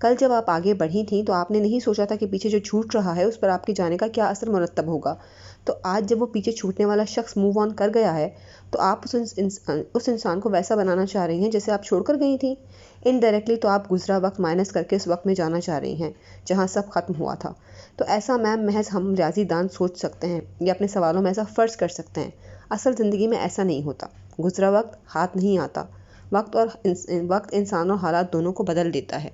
کل جب آپ آگے بڑھی تھیں تو آپ نے نہیں سوچا تھا کہ پیچھے جو چھوٹ رہا ہے اس پر آپ کے جانے کا کیا اثر مرتب ہوگا. تو آج جب وہ پیچھے چھوٹنے والا شخص موو آن کر گیا ہے تو آپ اس انسان کو ویسا بنانا چاہ رہی ہیں جیسے آپ چھوڑ کر گئی تھیں. انڈائریکٹلی تو آپ گزرا وقت مائنس کر کے اس وقت میں جانا چاہ رہی ہیں جہاں سب ختم ہوا تھا. تو ایسا میم محض ہم ریاضی دان سوچ سکتے ہیں یا اپنے سوالوں میں ایسا فرض کر سکتے ہیں. اصل زندگی میں ایسا نہیں ہوتا. گزرا وقت ہاتھ نہیں آتا. وقت انسان اور حالات دونوں کو بدل دیتا ہے.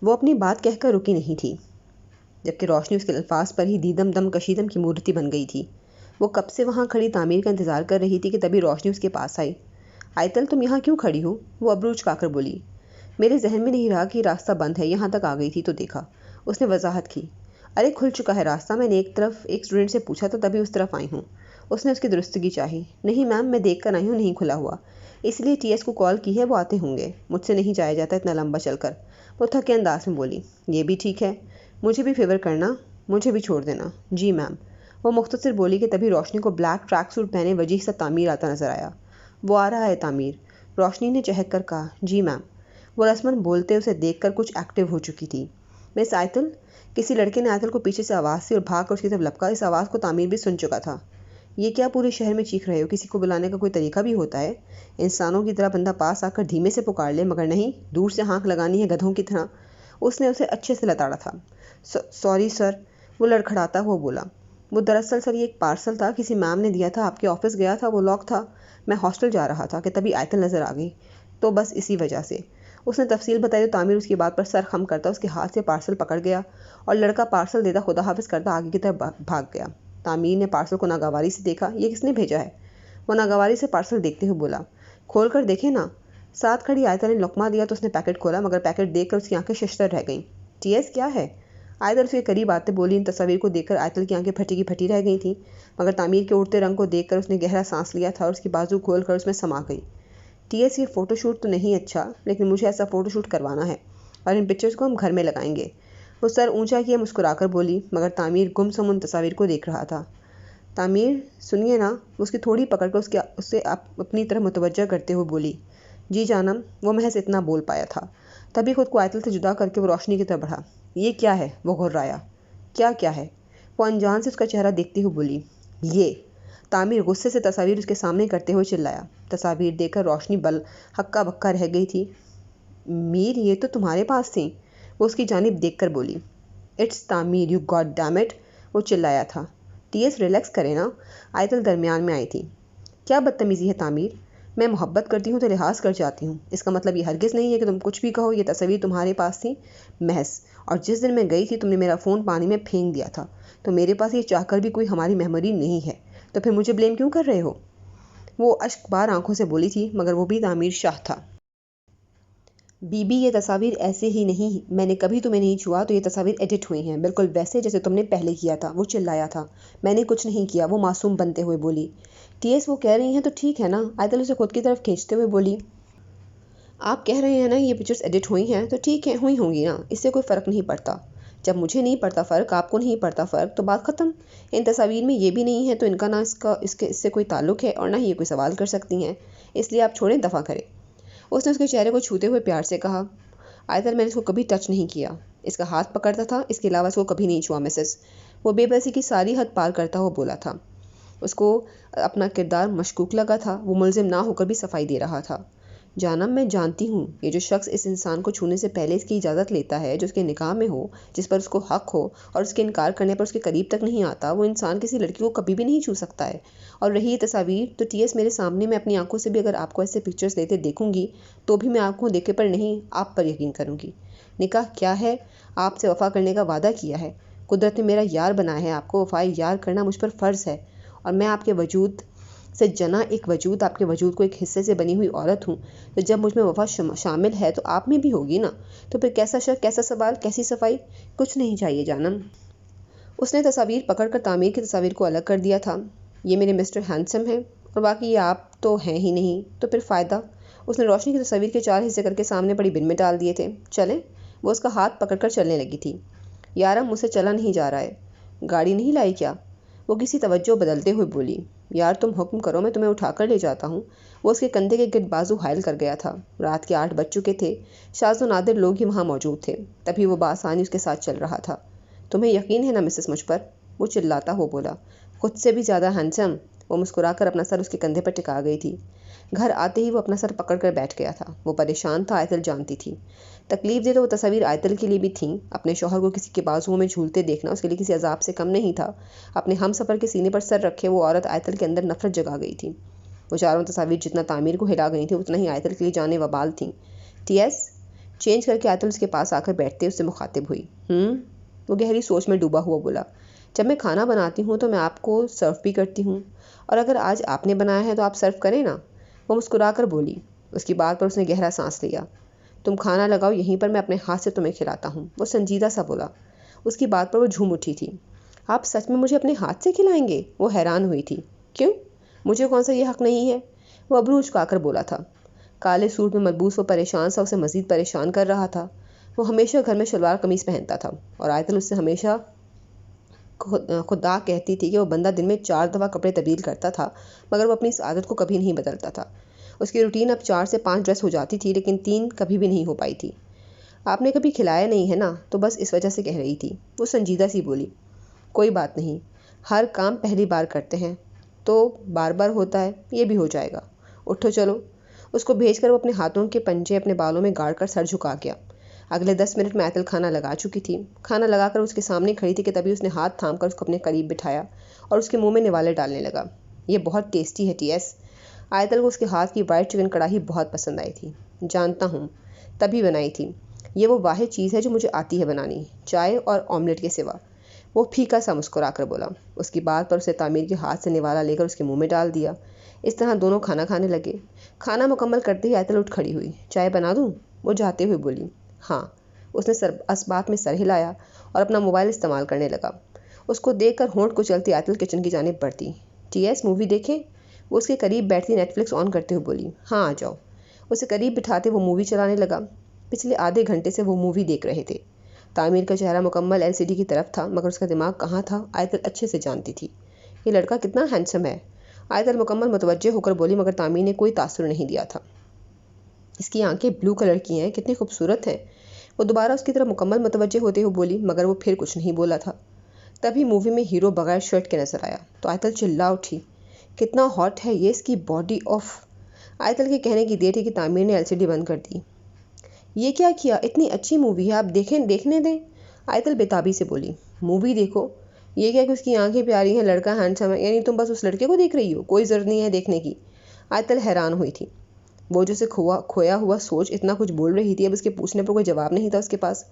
وہ اپنی بات کہہ کر رکی نہیں تھی جبکہ روشنی اس کے الفاظ پر ہی دیدم دم کشیدم کی مورتی بن گئی تھی. وہ کب سے وہاں کھڑی تعمیر کا انتظار کر رہی تھی کہ تبھی روشنی اس کے پاس آئی. آئتل تم یہاں کیوں کھڑی ہو؟ وہ ابرو چکا کر بولی. میرے ذہن میں نہیں رہا کہ راستہ بند ہے. یہاں تک آ گئی تھی تو دیکھا. اس نے وضاحت کی. ارے کھل چکا ہے راستہ. میں نے ایک اسٹوڈنٹ سے پوچھا تو تبھی اس طرف آئی ہوں. اس نے اس کی درستگی چاہی. نہیں میم میں دیکھ کر آئی ہوں نہیں کھلا ہوا. اس لیے ٹی ایس کو کال کی ہے وہ آتے ہوں گے. مجھ سے نہیں جایا جاتا اتنا لمبا چل کر. وہ تھکے انداز میں بولی. یہ بھی ٹھیک ہے. مجھے بھی فیور کرنا. مجھے بھی چھوڑ دینا. جی میم. وہ مختصر بولی کہ تبھی روشنی کو بلیک ٹریک سوٹ پہنے وجیح سا تعمیر آتا نظر آیا. وہ آ رہا ہے تعمیر. روشنی نے چہک کر کہا. جی میم. وہ رسماً بولتے اسے دیکھ کر کچھ ایکٹیو ہو چکی تھی. مس آئتل. کسی لڑکے نے آئتل کو پیچھے سے آواز دی اور بھاگ کر اس کی طرف لپکا. اس آواز کو تعمیر بھی سن چکا تھا. یہ کیا پورے شہر میں چیخ رہے ہو؟ کسی کو بلانے کا کوئی طریقہ بھی ہوتا ہے؟ انسانوں کی طرح بندہ پاس آ کر دھیمے سے پکار لے مگر نہیں دور سے ہانک لگانی ہے گدھوں کی طرح. اس نے اسے اچھے سے لتاڑا تھا. Sorry sir. وہ لڑکھڑاتا ہوا بولا. وہ دراصل سر یہ ایک پارسل تھا کسی میم نے دیا تھا. آپ کے آفس گیا تھا وہ لاک تھا. میں ہاسٹل جا رہا تھا کہ تبھی آئتل نظر آ گئی. تو بس اسی وجہ سے. اس نے تفصیل بتائی تو تعمیر اس کی بات پر سر خم کرتا اس کے ہاتھ سے پارسل پکڑ گیا اور لڑکا پارسل دیتا خدا حافظ کرتا آگے کی طرف بھاگ گیا. تعمیر نے پارسل کو ناگواری سے دیکھا. یہ کس نے بھیجا ہے؟ وہ ناگواری سے پارسل دیکھتے ہوئے بولا. کھول کر دیکھے نا. ساتھ کھڑی آئتل نے لقمہ دیا تو اس نے پیکٹ کھولا مگر پیکٹ دیکھ کر اس کی آنکھیں ششتر رہ گئیں. ٹی ایس کیا ہے؟ آئتل اس کے قریب آتے بولی. ان تصاویر کو دیکھ کر آئتل کی آنکھیں پھٹی کی پھٹی رہ گئی تھیں مگر تعمیر کے اڑتے رنگ کو دیکھ کر اس نے گہرا سانس لیا تھا اور اس کی بازو کھول کر اس میں سما گئی. ٹی ایس یہ فوٹو شوٹ تو نہیں اچھا لیکن مجھے ایسا فوٹو شوٹ کروانا ہے اور ان پکچرز کو ہم گھر میں لگائیں گے. وہ سر اونچا کیے مسکرا کر بولی مگر تعمیر گم سم ان تصاویر کو دیکھ رہا تھا. تعمیر سنیے نا. وہ اس کی تھوڑی پکڑ کر اسے اپنی طرف متوجہ کرتے ہوئے بولی. جی جانم. وہ محض اتنا بول پایا تھا. تبھی خود کو آئتل سے جدا کر کے وہ روشنی کی طرف بڑھا. یہ کیا ہے؟ وہ گھررایا. کیا ہے؟ وہ انجان سے اس کا چہرہ دیکھتی ہوئی بولی. یہ. تعمیر غصے سے تصاویر اس کے سامنے کرتے ہوئے چلایا. تصاویر دیکھ کر روشنی ہکا بکا رہ گئی تھی. میر یہ تو تمہارے پاس تھیں. وہ اس کی جانب دیکھ کر بولی. اٹس تعمیر یو گاڈ ڈیم اٹ. وہ چلایا تھا. ٹی ایس ریلیکس کرے نا. آئتل درمیان میں آئی تھی. کیا بدتمیزی ہے تعمیر. میں محبت کرتی ہوں تو لحاظ کر جاتی ہوں. اس کا مطلب یہ ہرگز نہیں ہے کہ تم کچھ بھی کہو. یہ تصاویر تمہارے پاس تھیں محض. اور جس دن میں گئی تھی تم نے میرا فون پانی میں پھینک دیا تھا تو میرے پاس یہ چاہ کر بھی کوئی ہماری میموری نہیں ہے. تو پھر مجھے بلیم کیوں کر رہے ہو؟ وہ اشک بار آنکھوں سے بولی تھی مگر وہ بھی تعمیر شاہ تھا. بی بی یہ تصاویر ایسے ہی نہیں. میں نے کبھی تمہیں نہیں چھوا تو یہ تصاویر ایڈٹ ہوئی ہیں بالکل ویسے جیسے تم نے پہلے کیا تھا. وہ چلایا تھا. میں نے کچھ نہیں کیا. وہ معصوم بنتے ہوئے بولی. ٹی ایس وہ کہہ رہی ہیں تو ٹھیک ہے نا. آئتل اسے خود کی طرف کھینچتے ہوئے بولی. آپ کہہ رہے ہیں نا یہ پکچرز ایڈٹ ہوئی ہیں تو ٹھیک ہے ہوئی ہوں گی نا. اس سے کوئی فرق نہیں پڑتا. جب مجھے نہیں پڑتا فرق آپ کو نہیں پڑتا فرق تو بات ختم. ان تصاویر میں یہ بھی نہیں ہے تو ان کا نہ اس سے کوئی تعلق ہے اور نہ ہی یہ کوئی سوال کر سکتی ہیں. اس لیے آپ چھوڑیں دفع کریں. اس نے اس کے چہرے کو چھوتے ہوئے پیار سے کہا. آئتل میں نے اس کو کبھی ٹچ نہیں کیا. اس کا ہاتھ پکڑتا تھا. اس کے علاوہ اس کو کبھی نہیں چھوا مسز. وہ بے بسی کی ساری حد پار کرتا ہوا بولا تھا. اس کو اپنا کردار مشکوک لگا تھا. وہ ملزم نہ ہو کر بھی صفائی دے رہا تھا. جانم میں جانتی ہوں یہ جو شخص اس انسان کو چھونے سے پہلے اس کی اجازت لیتا ہے جو اس کے نکاح میں ہو جس پر اس کو حق ہو اور اس کے انکار کرنے پر اس کے قریب تک نہیں آتا وہ انسان کسی لڑکی کو کبھی بھی نہیں چھو سکتا ہے. اور رہی یہ تصاویر تو ٹی ایس میرے سامنے میں اپنی آنکھوں سے بھی اگر آپ کو ایسے پکچرز لیتے دیکھوں گی تو بھی میں آنکھوں دیکھے پر نہیں آپ پر یقین کروں گی. نکاح کیا ہے؟ آپ سے وفا کرنے کا وعدہ کیا ہے. قدرت نے میرا یار بنایا ہے. آپ کو وفائے یار کرنا مجھ پر فرض ہے اور میں آپ کے وجود سے جنا ایک وجود آپ کے وجود کو ایک حصے سے بنی ہوئی عورت ہوں. تو جب مجھ میں وفا شامل ہے تو آپ میں بھی ہوگی نا. تو پھر کیسا شک کیسا سوال کیسی صفائی. کچھ نہیں چاہیے جانم. اس نے تصاویر پکڑ کر تعمیر کی تصاویر کو الگ کر دیا تھا. یہ میرے مسٹر ہینڈسم ہیں اور باقی یہ آپ تو ہیں ہی نہیں تو پھر فائدہ. اس نے روشنی کی تصاویر کے 4 حصے کر کے سامنے پڑی بن میں ڈال دیے تھے. چلیں. وہ اس کا ہاتھ پکڑ کر چلنے لگی تھی. یارم مجھ سے چلا نہیں جا رہا ہے. گاڑی نہیں لائی کیا؟ وہ کسی توجہ بدلتے ہوئے بولی، یار تم حکم کرو، میں تمہیں اٹھا کر لے جاتا ہوں۔ وہ اس کے کندھے کے گرد بازو حائل کر گیا تھا۔ رات کے 8 بج چکے تھے، شاذ و نادر لوگ ہی وہاں موجود تھے، تبھی وہ بآسانی اس کے ساتھ چل رہا تھا۔ تمہیں یقین ہے نا مسز مجھ پر؟ وہ چلاتا ہوا بولا۔ خود سے بھی زیادہ ہینڈسم۔ وہ مسکرا کر اپنا سر اس کے کندھے پر ٹکا گئی تھی۔ گھر آتے ہی وہ اپنا سر پکڑ کر بیٹھ گیا تھا۔ وہ پریشان تھا، آئتل جانتی تھی۔ تکلیف دہ تو وہ تصاویر آئتل کے لیے بھی تھیں۔ اپنے شوہر کو کسی کے بازوؤں میں جھولتے دیکھنا اس کے لیے کسی عذاب سے کم نہیں تھا۔ اپنے ہم سفر کے سینے پر سر رکھے وہ عورت آئتل کے اندر نفرت جگا گئی تھی۔ وہ چاروں تصاویر جتنا تعمیر کو ہلا گئی تھیں اتنا ہی آئتل کے لیے جانے وبال تھیں۔ ٹی ایس چینج کر کے آئتل اس کے پاس آ کر بیٹھتے اس سے مخاطب ہوئی۔ وہ گہری سوچ میں ڈوبا ہوا بولا، جب میں کھانا بناتی ہوں تو میں آپ کو سرو بھی کرتی ہوں، اور اگر آج آپ نے بنایا ہے تو آپ سرو کریں نا۔ وہ مسکرا کر بولی۔ اس کی بات پر اس نے گہرا سانس لیا۔ تم کھانا لگاؤ یہیں پر، میں اپنے ہاتھ سے تمہیں کھلاتا ہوں۔ وہ سنجیدہ سا بولا۔ اس کی بات پر وہ جھوم اٹھی تھی۔ آپ سچ میں مجھے اپنے ہاتھ سے کھلائیں گے؟ وہ حیران ہوئی تھی۔ کیوں؟ مجھے کون سا یہ حق نہیں ہے؟ وہ ابرو اچکا کر بولا تھا۔ کالے سوٹ میں ملبوس وہ پریشان سا اسے مزید پریشان کر رہا تھا۔ وہ ہمیشہ گھر میں شلوار قمیص پہنتا تھا، اور آئتل اس سے ہمیشہ خدا کہتی تھی کہ وہ بندہ دن میں 4 دفعہ کپڑے تبدیل کرتا تھا، مگر وہ اپنی اس عادت کو کبھی نہیں بدلتا تھا۔ اس کی روٹین اب 4 سے 5 ڈریس ہو جاتی تھی، لیکن 3 کبھی بھی نہیں ہو پائی تھی۔ آپ نے کبھی کھلایا نہیں ہے نا، تو بس اس وجہ سے کہہ رہی تھی۔ وہ سنجیدہ سی بولی۔ کوئی بات نہیں، ہر کام پہلی بار کرتے ہیں تو بار بار ہوتا ہے، یہ بھی ہو جائے گا۔ اٹھو چلو۔ اس کو بھیج کر وہ اپنے ہاتھوں کے پنجے اپنے بالوں میں گاڑ کر سر جھکا گیا۔ اگلے 10 منٹ میں آئتل کھانا لگا چکی تھی۔ کھانا لگا کر اس کے سامنے کھڑی تھی کہ تبھی اس نے ہاتھ تھام کر اس کو اپنے قریب بٹھایا اور اس کے منہ میں نوالے ڈالنے لگا۔ یہ بہت ٹیسٹی ہے ٹی ایس۔ آئتل کو اس کے ہاتھ کی وائٹ چکن کڑاہی بہت پسند آئی تھی۔ جانتا ہوں، تبھی بنائی تھی۔ یہ وہ واحد چیز ہے جو مجھے آتی ہے بنانی، چائے اور آملیٹ کے سوا۔ وہ پھیکا سا مسکرا کر بولا۔ اس کی بات پر اسے تعمیر کے ہاتھ سے نوالا لے کر اس کے منہ میں ڈال دیا۔ اس طرح دونوں کھانا کھانے لگے۔ کھانا مکمل کرتے ہی آئتل اٹھ کھڑی ہوئی۔ چائے بنا دوں؟ وہ جاتے ہوئے بولی۔ ہاں۔ اس نے اسبات میں سر ہلایا اور اپنا موبائل استعمال کرنے لگا۔ اس کو دیکھ کر ہونٹ کو چلتی آئتل کچن کی جانب بڑھتی۔ ٹی ایس مووی دیکھیں؟ وہ اس کے قریب بیٹھتی نیٹ فلکس آن کرتے ہوئے بولی۔ ہاں آ جاؤ۔ اسے قریب بٹھاتے وہ مووی چلانے لگا۔ پچھلے آدھے گھنٹے سے وہ مووی دیکھ رہے تھے۔ تعمیر کا چہرہ مکمل LCD کی طرف تھا، مگر اس کا دماغ کہاں تھا آئتل اچھے سے جانتی تھی۔ یہ لڑکا کتنا ہینڈسم ہے، آئتل مکمل متوجہ ہو کر بولی، مگر تعمیر نے کوئی تاثر نہیں دیا تھا۔ اس کی آنکھیں بلو کلر کی ہیں، کتنی خوبصورت ہیں۔ وہ دوبارہ اس کی طرف مکمل متوجہ ہوتے ہوئے بولی، مگر وہ پھر کچھ نہیں بولا تھا۔ تبھی مووی میں ہیرو بغیر شرٹ کے نظر آیا تو آئتل چلا اٹھی، کتنا ہاٹ ہے یہ، اس کی باڈی آف۔ آئتل کے کہنے کی دیر تھی کہ تعمیر نے LCD بند کر دی۔ یہ کیا کیا؟ اتنی اچھی مووی ہے، آپ دیکھنے دیں۔ آئتل بےتابی سے بولی۔ مووی دیکھو؟ یہ کیا کہ اس کی آنکھیں پیاری ہیں، لڑکا ہینڈسم ہے، یعنی تم بس اس لڑکے کو دیکھ رہی ہو، کوئی ضرورت نہیں ہے دیکھنے کی؟ آئتل حیران ہوئی تھی۔ وہ جو اسے کھویا ہوا سوچ اتنا کچھ بول رہی تھی، اب اس کے پوچھنے پر کوئی جواب نہیں تھا اس کے پاس۔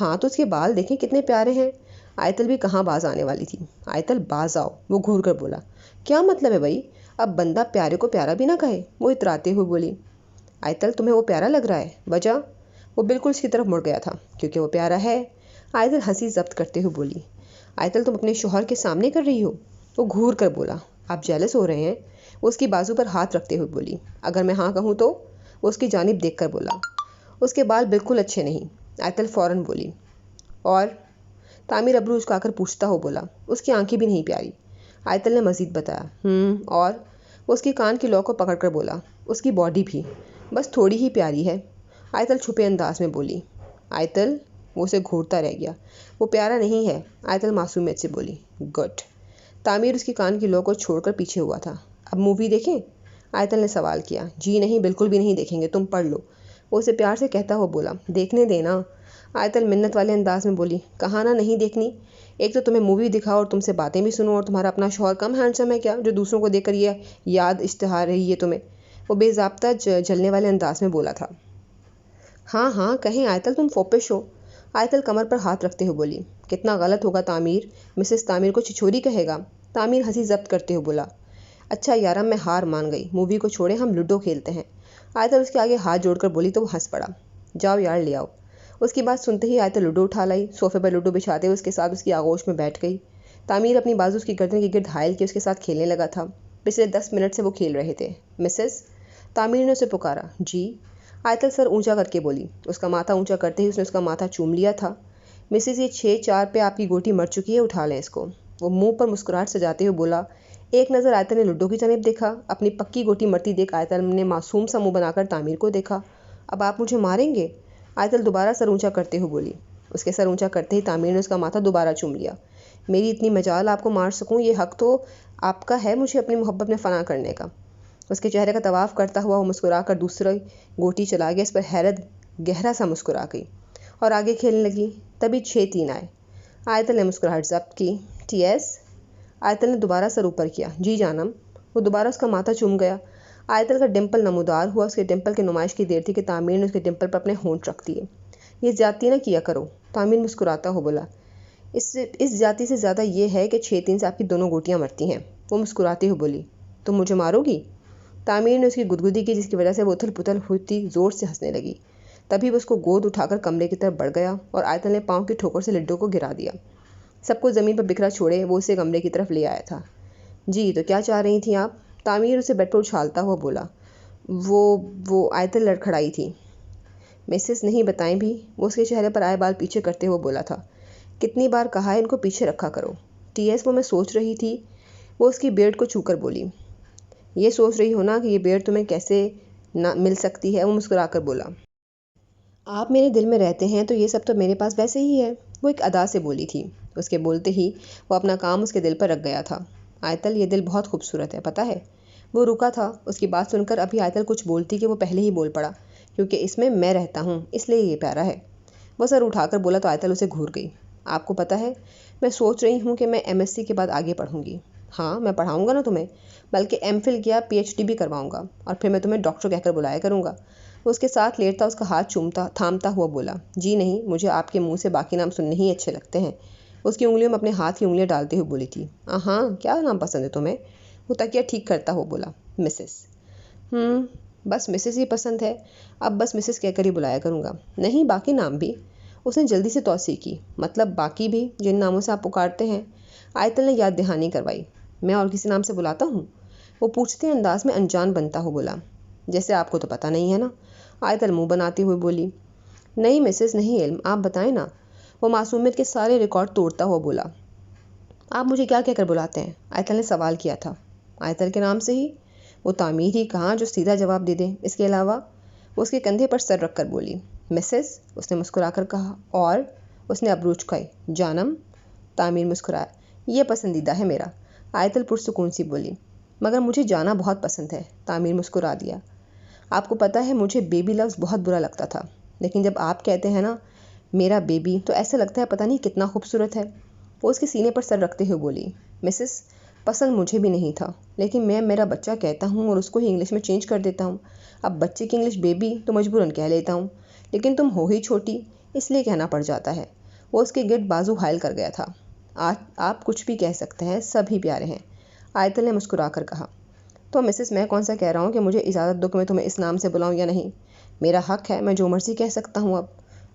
ہاں تو اس کے بال دیکھیں کتنے پیارے ہیں۔ آئتل بھی کہاں باز آنے والی تھی۔ آئتل باز آؤ، وہ گھور کر بولا۔ کیا مطلب ہے بھائی؟ اب بندہ پیارے کو پیارا بھی نہ کہے؟ وہ اتراتے ہوئے بولی۔ آئتل تمہیں وہ پیارا لگ رہا ہے؟ وجہ؟ وہ بالکل اس کی طرف مڑ گیا تھا۔ کیونکہ وہ پیارا ہے۔ آئتل ہنسی ضبط کرتے ہوئے بولی۔ آئتل تم اپنے شوہر کے سامنے کر رہی ہو؟ وہ گھور کر بولا۔ آپ جیلس ہو رہے ہیں؟ وہ اس کی بازو پر ہاتھ رکھتے ہوئے بولی۔ اگر میں ہاں کہوں تو؟ وہ اس کی جانب دیکھ کر بولا۔ اس کے بال بالکل اچھے نہیں۔ آئتل فوراً بولی۔ اور؟ تعمیر ابرو اچکا کر پوچھتا ہو بولا۔ اس کی آنکھیں بھی نہیں پیاری۔ آئتل نے مزید بتایا۔ اور؟ وہ اس کی کان کی لو کو پکڑ کر بولا۔ اس کی باڈی بھی بس تھوڑی ہی پیاری ہے۔ آئتل چھپے انداز میں بولی۔ آئتل؟ وہ اسے گھورتا رہ گیا۔ وہ پیارا نہیں ہے، آئتل معصومیت سے بولی۔ گڈ۔ تعمیر اس کی کان کی لو کو چھوڑ کر پیچھے ہوا تھا۔ اب مووی دیکھیں؟ آئتل نے سوال کیا۔ جی نہیں، بالکل بھی نہیں دیکھیں گے، تم پڑھ لو۔ وہ اسے پیار سے کہتا ہوا بولا۔ دیکھنے دینا۔ آئتل منت والے انداز میں بولی۔ کہا نا نہیں دیکھنی۔ ایک تو تمہیں مووی دکھاؤ اور تم سے باتیں بھی سنو، اور تمہارا اپنا شوہر کم ہینڈسم ہے کیا جو دوسروں کو دیکھ کر یہ یاد اشتہار رہی ہے تمہیں؟ وہ بے ضابطہ جلنے والے انداز میں بولا تھا۔ ہاں ہاں کہیں آئتل، تم فوپش ہو۔ آئتل کمر پر ہاتھ رکھتے ہوئے بولی۔ کتنا غلط ہوگا تعمیر، مسز تعمیر کو چھچوری کہے گا۔ تعمیر ہنسی ضبط کرتے ہوئے بولا۔ اچھا یارم، میں ہار مان گئی، مووی کو چھوڑے، ہم لوڈو کھیلتے ہیں۔ آئتل اس کے آگے ہاتھ جوڑ کر بولی تو وہ ہنس پڑا۔ جاؤ یار لے آؤ۔ اس کی بات سنتے ہی آئتل لوڈو اٹھا لائی، صوفے پر لوڈو بچھاتے ہوئے اس کے ساتھ اس کی آغوش میں بیٹھ گئی۔ تعمیر اپنی بازو اس کی گردن کے گرد حائل کے اس کے ساتھ کھیلنے لگا تھا۔ پچھلے 10 منٹ سے وہ کھیل رہے تھے۔ مسز؟ تعمیر نے اسے پکارا۔ جی؟ آئتل سر اونچا کر کے بولی۔ اس کا ماتھا اونچا کرتے ہی اس نے اس کا ماتھا چوم لیا تھا۔ مسز، یہ 6-4 پہ آپ کی گوٹی مر چکی ہے، اٹھا لیں اس کو۔ وہ منہ پر مسکراہٹ سجاتے ہوئے بولا۔ ایک نظر آیتل نے لڈو کی جانب دیکھا۔ اپنی پکی گوٹی مرتی دیکھ آیتل نے معصوم سا منہ بنا کر تعمیر کو دیکھا۔ اب آپ مجھے ماریں گے؟ آیتل دوبارہ سر اونچا کرتے ہوئے بولی۔ اس کے سر اونچا کرتے ہی تعمیر نے اس کا ماتھا دوبارہ چوم لیا۔ میری اتنی مجال آپ کو مار سکوں، یہ حق تو آپ کا ہے مجھے اپنی محبت میں فنا کرنے کا۔ اس کے چہرے کا طواف کرتا ہوا وہ مسکرا کر دوسری گوٹی چلا گیا۔ اس پر حیرت گہرا سا مسکرا گئی اور آگے کھیلنے لگی۔ تبھی 6-3 آئے۔ آیتل نے مسکراہٹ ضبط کی۔ T S? آیتل نے دوبارہ سر اوپر کیا۔ جی جانم۔ وہ دوبارہ اس کا ماتھا چوم گیا۔ آیتل کا ڈمپل نمودار ہوا۔ اس کے ڈمپل کی نمائش کی دیر تھی کہ تعمیر نے اس کے ڈمپل پر اپنے ہونٹ رکھ دیے۔ یہ زیادتی نہ کیا کرو، تعمیر مسکراتا ہو بولا۔ اس زیادتی سے زیادہ یہ ہے کہ 6-3 سے آپ کی دونوں گوٹیاں مرتی ہیں۔ وہ مسکراتی ہوئی بولی۔ تم مجھے مارو گی؟ تعمیر نے اس کی گدگدی کی، جس کی وجہ سے وہ اتھل پتھل ہوتی زور سے ہنسنے لگی۔ تبھی وہ اس کو گود اٹھا کر کمرے کی طرف بڑھ گیا اور آیتل نے پاؤں کی ٹھوکر سے لڈو کو گرا دیا۔ سب کو زمین پر بکھرا چھوڑے وہ اسے کمرے کی طرف لے آیا تھا۔ جی تو کیا چاہ رہی تھیں آپ؟ تعمیر اسے بیڈ پر اچھالتا ہوا بولا۔ وہ آیتل لڑکھڑائی تھی۔ مسز نہیں بتائیں بھی؟ وہ اس کے چہرے پر آئے بال پیچھے کرتے ہوئے بولا تھا۔ کتنی بار کہا ہے ان کو پیچھے رکھا کرو؟ T S? وہ میں سوچ رہی تھی۔ وہ اس کی بیئرڈ کو چھو کر بولی۔ یہ سوچ رہی ہو نا کہ یہ بیئرڈ تمہیں کیسے نہ مل سکتی ہے؟ وہ مسکرا کر بولا۔ آپ میرے دل میں رہتے ہیں تو یہ سب تو میرے پاس ویسے ہی ہے، وہ ایک ادا سے بولی تھی۔ اس کے بولتے ہی وہ اپنا کام اس کے دل پر رکھ گیا تھا۔ آیتل، یہ دل بہت خوبصورت ہے، پتہ ہے؟ وہ رکا تھا۔ اس کی بات سن کر ابھی آیتل کچھ بولتی کہ وہ پہلے ہی بول پڑا، کیونکہ اس میں رہتا ہوں اس لیے یہ پیارا ہے۔ وہ سر اٹھا کر بولا تو آیتل اسے گھور گئی۔ آپ کو پتہ ہے میں سوچ رہی ہوں کہ میں MSc کے بعد آگے پڑھوں گی۔ ہاں میں پڑھاؤں گا نا تمہیں، بلکہ MPhil یا PhD بھی کرواؤں گا، اور پھر میں تمہیں ڈاکٹر کہہ کر بلایا کروں گا۔ وہ اس کے ساتھ لیٹتا اس کا ہاتھ تھامتا ہوا بولا۔ جی نہیں، مجھے آپ کے منہ سے باقی نام سننے ہی اچھے لگتے ہیں۔ اس کی انگلیوں میں اپنے ہاتھ کی انگلیاں ڈالتے ہوئے بولی تھی۔ ہاں کیا نام پسند ہے تمہیں؟ وہ تکیہ ٹھیک کرتا ہوا بولا۔ مسز۔ بس مسز ہی پسند ہے، اب بس مسز کہہ کر ہی بلایا کروں گا۔ نہیں باقی نام بھی؟ اس نے جلدی سے توسیع کی۔ مطلب باقی بھی جن ناموں سے آپ پکارتے ہیں؟ آیتل نے یاد دہانی کروائی۔ میں اور کسی نام سے بلاتا ہوں؟ وہ پوچھتے انداز میں انجان بنتا ہوا بولا۔ جیسے آپ کو تو پتہ نہیں ہے نا؟ آیتل منہ بناتے ہوئے بولی۔ نہیں مسز، نہیں علم، آپ بتائیں نا۔ وہ معصومیت کے سارے ریکارڈ توڑتا ہوا بولا۔ آپ مجھے کیا کہہ کر بلاتے ہیں؟ آیتل نے سوال کیا تھا۔ آیتل کے نام سے ہی؟ وہ تعمیر ہی کہاں جو سیدھا جواب دے دے۔ اس کے علاوہ؟ وہ اس کے کندھے پر سر رکھ کر بولی۔ مسز، اس نے مسکرا کر کہا۔ اور؟ اس نے ابرو چکھائے۔ جانم؟ تعمیر مسکرایا۔ یہ پسندیدہ ہے میرا، آیتل پرسکون سی بولی۔ مگر مجھے جانا بہت پسند ہے، تعمیر مسکرا دیا۔ آپ کو پتہ ہے مجھے بیبی لفظ بہت برا لگتا تھا، لیکن جب آپ کہتے ہیں نا میرا بیبی تو ایسا لگتا ہے پتہ نہیں کتنا خوبصورت ہے۔ وہ اس کے سینے پر سر رکھتے ہوئے بولی۔ مسز، پسند مجھے بھی نہیں تھا، لیکن میں میرا بچہ کہتا ہوں اور اس کو ہی انگلش میں چینج کر دیتا ہوں۔ اب بچے کی انگلش بیبی تو مجبوراً کہہ لیتا ہوں، لیکن تم ہو ہی چھوٹی اس لیے کہنا پڑ جاتا ہے۔ وہ اس کے گرد بازو حائل کر گیا تھا۔ آپ کچھ بھی کہہ سکتے ہیں، سب ہی پیارے ہیں، آیتل نے مسکرا کر کہا۔ تو مسز میں کون سا کہہ رہا ہوں کہ مجھے اجازت دو کہ میں تمہیں اس نام سے بلاؤں یا نہیں؟ میرا حق ہے، میں جو مرضی کہہ سکتا ہوں۔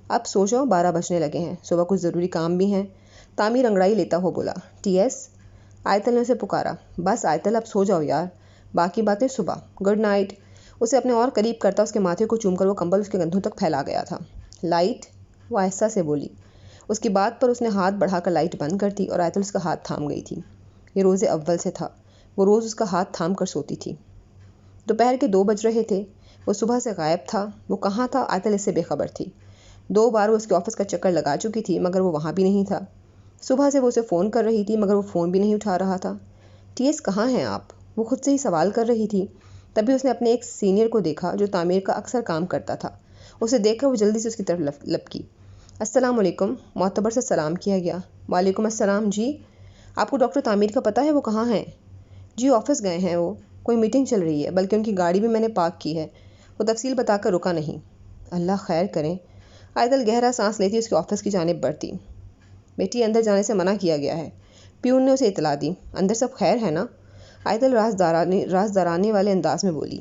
اب سو جاؤ، 12 بجنے لگے ہیں، صبح کچھ ضروری کام بھی ہیں۔ تعمیر انگڑائی لیتا ہوا بولا۔ T S? آیتل نے اسے پکارا۔ بس آیتل اب سو جاؤ یار، باقی باتیں صبح۔ Good night. اسے اپنے اور قریب کرتا اس کے ماتھے کو چوم کر وہ کمبل اس کے کندھوں تک پھیلا گیا تھا۔ لائٹ؟ وہ آہستہ سے بولی۔ اس کی بات پر اس نے ہاتھ بڑھا کر لائٹ بند کر دی اور آیتل اس کا ہاتھ تھام گئی تھی۔ یہ روز اول سے تھا، وہ روز اس کا ہاتھ تھام کر سوتی تھی۔ دوپہر کے 2 بج رہے تھے۔ وہ صبح سے غائب تھا۔ وہ کہاں تھا؟ آیتل اس سے بے خبر تھی۔ 2 بار وہ اس کے آفس کا چکر لگا چکی تھی، مگر وہ وہاں بھی نہیں تھا۔ صبح سے وہ اسے فون کر رہی تھی، مگر وہ فون بھی نہیں اٹھا رہا تھا۔ ٹی ایس کہاں ہیں آپ؟ وہ خود سے ہی سوال کر رہی تھی۔ تبھی اس نے اپنے ایک سینئر کو دیکھا جو تعمیر کا اکثر کام کرتا تھا۔ اسے دیکھ کر وہ جلدی سے اس کی طرف لپکی۔ السلام علیکم، معتبر سے سلام کیا گیا۔ وعلیکم السلام، جی آپ کو ڈاکٹر تعمیر کا پتہ ہے وہ کہاں ہیں؟ جی آفس گئے ہیں، وہ کوئی میٹنگ چل رہی ہے، بلکہ ان کی گاڑی بھی میں نے پارک کی ہے۔ وہ تفصیل بتا کر رکا نہیں۔ اللہ خیر کریں۔ آیتل گہرا سانس لیتی اس کے آفس کی جانب بڑھتی۔ بیٹی اندر جانے سے منع کیا گیا ہے، پیون نے اسے اطلاع دی۔ اندر سب خیر ہے نا؟ آیتل رازدارانے والے انداز میں بولی۔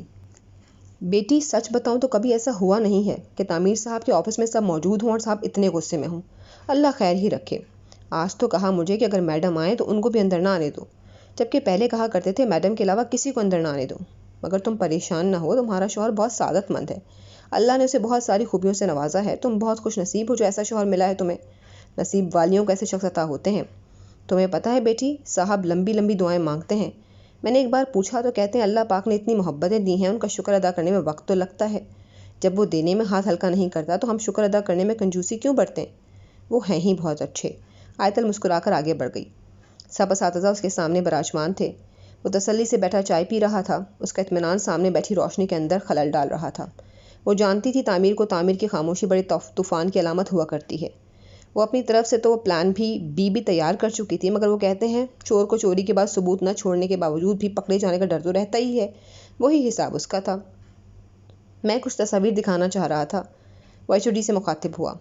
بیٹی سچ بتاؤں تو کبھی ایسا ہوا نہیں ہے کہ تعمیر صاحب کے آفس میں سب موجود ہوں اور صاحب اتنے غصے میں ہوں۔ اللہ خیر ہی رکھے۔ آج تو کہا مجھے کہ اگر میڈم آئیں تو ان کو بھی اندر نہ آنے دو، جبکہ پہلے کہا کرتے تھے میڈم کے علاوہ کسی کو اندر نہ آنے دو۔ مگر تم پریشان نہ ہو، تمہارا شوہر بہت سعادت مند ہے، اللہ نے اسے بہت ساری خوبیوں سے نوازا ہے۔ تم بہت خوش نصیب ہو جو ایسا شوہر ملا ہے تمہیں۔ نصیب والیوں کو ایسے شخص عطا ہوتے ہیں۔ تمہیں پتہ ہے بیٹی، صاحب لمبی لمبی دعائیں مانگتے ہیں۔ میں نے ایک بار پوچھا تو کہتے ہیں اللہ پاک نے اتنی محبتیں دی ہیں، ان کا شکر ادا کرنے میں وقت تو لگتا ہے۔ جب وہ دینے میں ہاتھ ہلکا نہیں کرتا تو ہم شکر ادا کرنے میں کنجوسی کیوں برتیں؟ وہ ہیں ہی بہت اچھے۔ آیتل مسکرا کر آگے بڑھ گئی۔ سب اساتذہ اس کے سامنے براجمان تھے۔ وہ تسلی سے بیٹھا چائے پی رہا تھا۔ اس کا اطمینان سامنے بیٹھی روشنی کے اندر خلل ڈال رہا تھا۔ وہ جانتی تھی تعمیر کی خاموشی بڑے طوفان کی علامت ہوا کرتی ہے۔ وہ اپنی طرف سے تو وہ پلان بھی تیار کر چکی تھی، مگر وہ کہتے ہیں چور کو چوری کے بعد ثبوت نہ چھوڑنے کے باوجود بھی پکڑے جانے کا ڈر تو رہتا ہی ہے۔ وہی حساب اس کا تھا۔ میں کچھ تصاویر دکھانا چاہ رہا تھا۔ وہ HOD سے مخاطب ہوا۔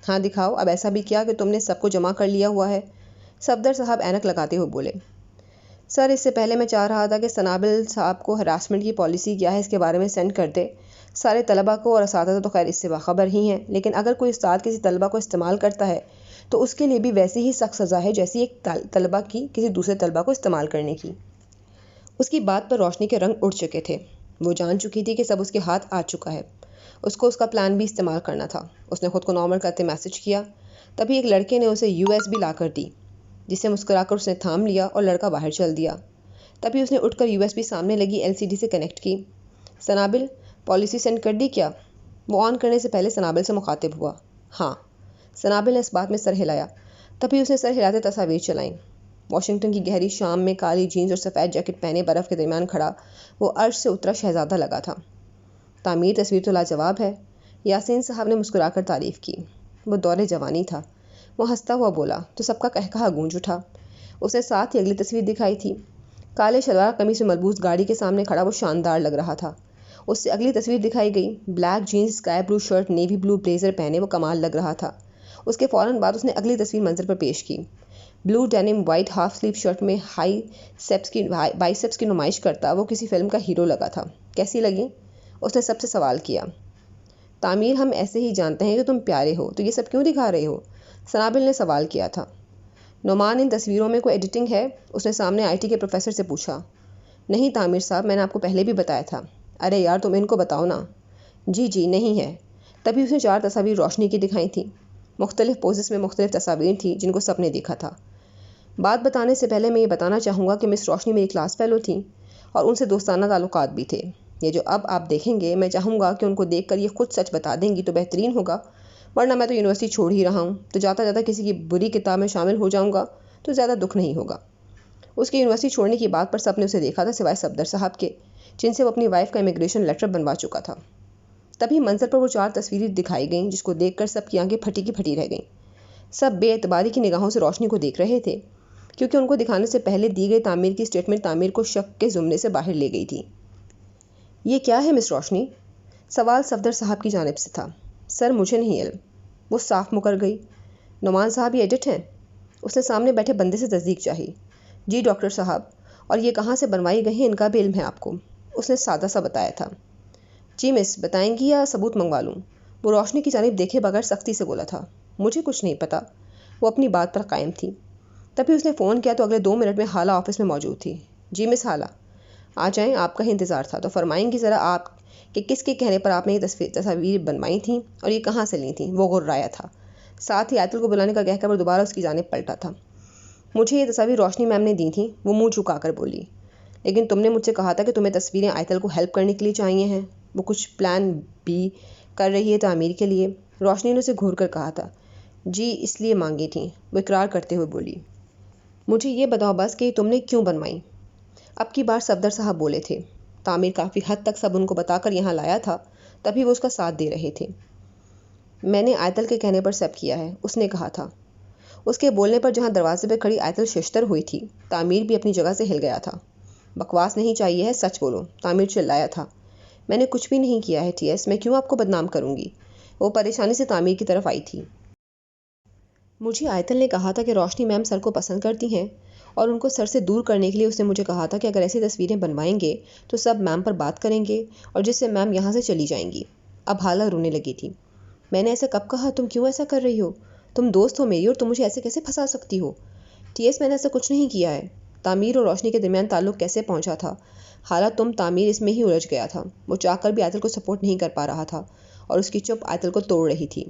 ہاں دکھاؤ، اب ایسا بھی کیا کہ تم نے سب کو جمع کر لیا ہوا ہے؟ صفدر صاحب اینک لگاتے ہوئے بولے۔ سر، اس سے پہلے میں چاہ رہا تھا کہ سنابل صاحب کو ہراسمنٹ کی پالیسی کیا ہے اس کے بارے میں سینڈ کر دے۔ سارے طلباء کو اور اساتذہ تو خیر اس سے باخبر ہی ہیں، لیکن اگر کوئی استاد کسی طلباء کو استعمال کرتا ہے تو اس کے لیے بھی ویسی ہی سخت سزا ہے جیسی ایک طلباء کی کسی دوسرے طلباء کو استعمال کرنے کی۔ اس کی بات پر روشنی کے رنگ اڑ چکے تھے۔ وہ جان چکی تھی کہ سب اس کے ہاتھ آ چکا ہے۔ اس کو اس کا پلان بھی استعمال کرنا تھا۔ اس نے خود کو نارمل کرتے میسج کیا۔ تبھی ایک لڑکے نے اسے USB لا کر دی، جسے مسکرا کر اس نے تھام لیا اور لڑکا باہر چل دیا۔ تبھی اس نے اٹھ کر USB سامنے لگی LCD سے کنیکٹ کی۔ سنابل، پالیسی سینڈ کر دی کیا؟ وہ آن کرنے سے پہلے سنابل سے مخاطب ہوا۔ ہاں۔ سنابل نے اس بات میں سر ہلایا۔ تبھی اس نے سر ہلاتے تصاویر چلائیں۔ واشنگٹن کی گہری شام میں کالی جینز اور سفید جیکٹ پہنے برف کے درمیان کھڑا وہ عرش سے اترا شہزادہ لگا تھا۔ تعمیر تصویر تو لاجواب ہے، یاسین صاحب نے مسکرا کر تعریف کی۔ وہ دور جوانی تھا۔ وہ ہنستا ہوا بولا تو سب کا قہقہہ گونج اٹھا۔ اس نے ساتھ ہی اگلی تصویر دکھائی تھی۔ کالے شلوار قمیص میں ملبوس گاڑی کے سامنے کھڑا وہ شاندار لگ رہا تھا۔ اس سے اگلی تصویر دکھائی گئی۔ Black jeans, sky blue shirt, navy blue blazer پہنے وہ کمال لگ رہا تھا۔ اس کے فوراً بعد اس نے اگلی تصویر منظر پر پیش کی۔ Blue denim white half sleeve shirt میں بائسیپس کی نمائش کرتا وہ کسی فلم کا ہیرو لگا تھا۔ کیسی لگی؟ اس نے سب سے سوال کیا۔ تعمیر، ہم ایسے ہی جانتے ہیں کہ تم پیارے ہو، تو یہ سب کیوں دکھا رہے ہو؟ سنابل نے سوال کیا تھا۔ نعمان، ان تصویروں میں کوئی ایڈیٹنگ ہے؟ اس نے سامنے IT کے پروفیسر سے پوچھا۔ نہیں تعمیر صاحب، میں نے آپ کو پہلے بھی بتایا تھا۔ ارے یار تم ان کو بتاؤ نا۔ جی نہیں ہے۔ تبھی اس نے 4 تصاویر روشنی کی دکھائی تھیں۔ مختلف پوزز میں مختلف تصاویر تھیں جن کو سب نے دیکھا تھا۔ بات بتانے سے پہلے میں یہ بتانا چاہوں گا کہ مس روشنی میری کلاس فیلو تھیں اور ان سے دوستانہ تعلقات بھی تھے۔ یہ جو اب آپ دیکھیں گے، میں چاہوں گا کہ ان کو دیکھ کر یہ خود سچ بتا دیں گی تو بہترین ہوگا، ورنہ میں تو یونیورسٹی چھوڑ ہی رہا ہوں، تو جاتا جاتا کسی کی بری کتاب میں شامل ہو جاؤں گا تو زیادہ دکھ نہیں ہوگا۔ اس کی یونیورسٹی چھوڑنے کی بات پر سب نے اسے دیکھا تھا سوائے صفدر صاحب کے، جن سے وہ اپنی وائف کا امیگریشن لیٹر بنوا چکا تھا۔ تبھی منظر پر وہ 4 تصویریں دکھائی گئیں جس کو دیکھ کر سب کی آنکھیں پھٹی کی پھٹی رہ گئیں۔ سب بے اعتباری کی نگاہوں سے روشنی کو دیکھ رہے تھے، کیونکہ ان کو دکھانے سے پہلے دی گئی تعمیر کی اسٹیٹمنٹ تعمیر کو شک کے زمرے سے باہر لے گئی تھی۔ یہ کیا ہے مس روشنی؟ سوال صفدر صاحب کی جانب سے تھا۔ سر، مجھے نہیں علم۔ وہ صاف مکر گئی۔ نعمان صاحب، یہ ایڈٹ ہیں؟ اس نے سامنے بیٹھے بندے سے تصدیق چاہی۔ جی ڈاکٹر صاحب، اور یہ کہاں سے بنوائی گئی ہیں ان کا بھی علم ہے آپ کو؟ اس نے سادہ سا بتایا تھا۔ جی مس، بتائیں گی یا ثبوت منگوا لوں؟ وہ روشنی کی جانب دیکھے بغیر سختی سے بولا تھا۔ مجھے کچھ نہیں پتا۔ وہ اپنی بات پر قائم تھی۔ تبھی اس نے فون کیا تو اگلے 2 منٹ میں حالہ آفس میں موجود تھی۔ جی مس حالہ، آ جائیں، آپ کا ہی انتظار تھا، تو فرمائیں گی ذرا آپ کہ کس کے کہنے پر آپ نے یہ تصاویر بنوائی تھیں اور یہ کہاں سے لی تھیں؟ وہ غرایا تھا۔ ساتھ ہی آیتل کو بلانے کا کہہ کر وہ دوبارہ اس کی جانب پلٹا تھا۔ مجھے یہ تصاویر روشنی میم نے دی تھیں، وہ منہ چکا کر بولی۔ لیکن تم نے مجھ سے کہا تھا کہ تمہیں تصویریں آیتل کو ہیلپ کرنے کے لیے چاہیے ہیں، وہ کچھ پلان بھی کر رہی ہے تعمیر کے لیے۔ روشنی نے اسے گھور کر کہا تھا۔ جی اس لیے مانگی تھیں، وہ اقرار کرتے ہوئے بولی۔ مجھے یہ بتاؤ بس کہ تم نے کیوں بنوائی؟ اب کی بار صفدر صاحب بولے تھے۔ تعمیر کافی حد تک سب ان کو بتا کر یہاں لایا تھا، تبھی وہ اس کا ساتھ دے رہے تھے۔ میں نے آیتل کے کہنے پر سب کیا ہے، اس نے کہا تھا۔ اس کے بولنے پر جہاں دروازے پہ کھڑی آیتل ششتر ہوئی تھی، تعمیر بھی اپنی جگہ سے ہل گیا تھا۔ بکواس نہیں چاہیے ہے، سچ بولو، تعمیر چلایا تھا۔ میں نے کچھ بھی نہیں کیا ہے TS، میں کیوں آپ کو بدنام کروں گی؟ وہ پریشانی سے تعمیر کی طرف آئی تھی۔ مجھے آیتل نے کہا تھا کہ روشنی میم سر کو پسند کرتی ہیں اور ان کو سر سے دور کرنے کے لیے اس نے مجھے کہا تھا کہ اگر ایسی تصویریں بنوائیں گے تو سب میم پر بات کریں گے اور جس سے میم یہاں سے چلی جائیں گی۔ اب حالہ رونے لگی تھی۔ میں نے ایسا کب کہا؟ تم کیوں ایسا کر رہی ہو؟ تم دوست ہو میری اور تم مجھے ایسے کیسے پھنسا سکتی ہو؟ TS میں نے ایسا کچھ نہیں کیا ہے۔ تعمیر اور روشنی کے درمیان تعلق کیسے پہنچا تھا؟ حالات تم تعمیر اس میں ہی الجھ گیا تھا۔ وہ چاہ کر بھی آیتل کو سپورٹ نہیں کر پا رہا تھا اور اس کی چپ آیتل کو توڑ رہی تھی۔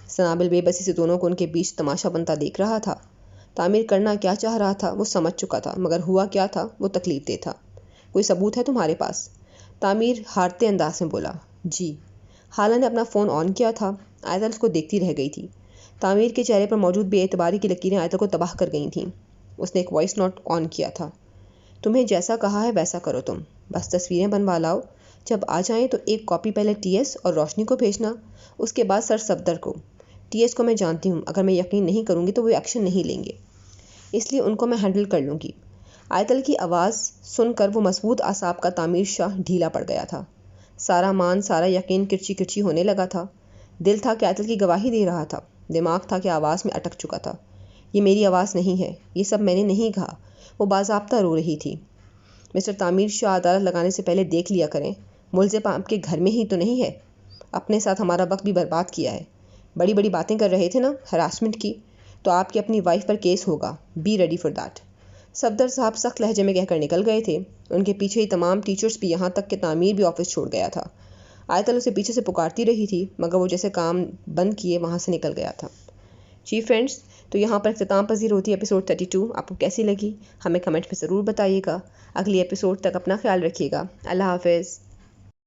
سنابل بے بسی سے دونوں کو ان کے بیچ تماشا بنتا دیکھ رہا تھا۔ تعمیر کرنا کیا چاہ رہا تھا وہ سمجھ چکا تھا، مگر ہوا کیا تھا وہ تکلیف دہ تھا۔ کوئی ثبوت ہے تمہارے پاس؟ تعمیر ہارتے انداز میں بولا۔ جی۔ حالہ نے اپنا فون آن کیا تھا۔ آیتل اس کو دیکھتی رہ گئی تھی۔ تعمیر کے چہرے پر موجود بے اعتباری کی لکیریں آیتل کو تباہ کر گئی تھیں۔ اس نے ایک وائس نوٹ آن کیا تھا۔ تمہیں جیسا کہا ہے ویسا کرو تم، بس تصویریں بنوا لاؤ، جب آ جائیں تو ایک کاپی پہلے ٹی ایس اور روشنی کو بھیجنا، اس کے بعد سر صفدر کو۔ ٹی ایس کو میں جانتی ہوں، اگر میں یقین نہیں کروں گی تو وہ ایکشن نہیں لیں گے، اس لیے ان کو میں ہینڈل کر لوں گی۔ آیتل کی آواز سن کر وہ مضبوط اعصاب کا تعمیر شاہ ڈھیلا پڑ گیا تھا۔ سارا مان، سارا یقین کرچی کرچی ہونے لگا تھا۔ دل تھا کہ آیتل کی گواہی دے رہا تھا، دماغ تھا کہ آواز میں اٹک چکا تھا۔ یہ میری آواز نہیں ہے، یہ سب میں نے نہیں کہا۔ وہ باضابطہ رو رہی تھی۔ مسٹر تعمیر شاہ، عدالت لگانے سے پہلے دیکھ لیا کریں، ملزم آپ کے گھر میں ہی تو نہیں ہے؟ اپنے ساتھ ہمارا وقت بھی برباد کیا ہے۔ بڑی بڑی باتیں کر رہے تھے نا، ہراسمنٹ کی، تو آپ کی اپنی وائف پر کیس ہوگا، be ready for that. Safdar sahab سخت لہجے میں کہہ کر نکل گئے تھے۔ ان کے پیچھے ہی تمام ٹیچرز بھی، یہاں تک کہ تعمیر بھی آفس چھوڑ گیا تھا۔ آیتل اسے پیچھے سے پکارتی رہی تھی، مگر وہ جیسے کام بند کیے وہاں سے نکل گیا تھا۔ جی فرینڈز، تو یہاں پر اختتام پذیر ہوتی ہے ایپیسوڈ 32۔ آپ کو کیسی لگی ہمیں کمنٹ میں ضرور بتائیے گا۔ اگلی ایپیسوڈ تک اپنا خیال رکھیے گا۔ اللہ حافظ۔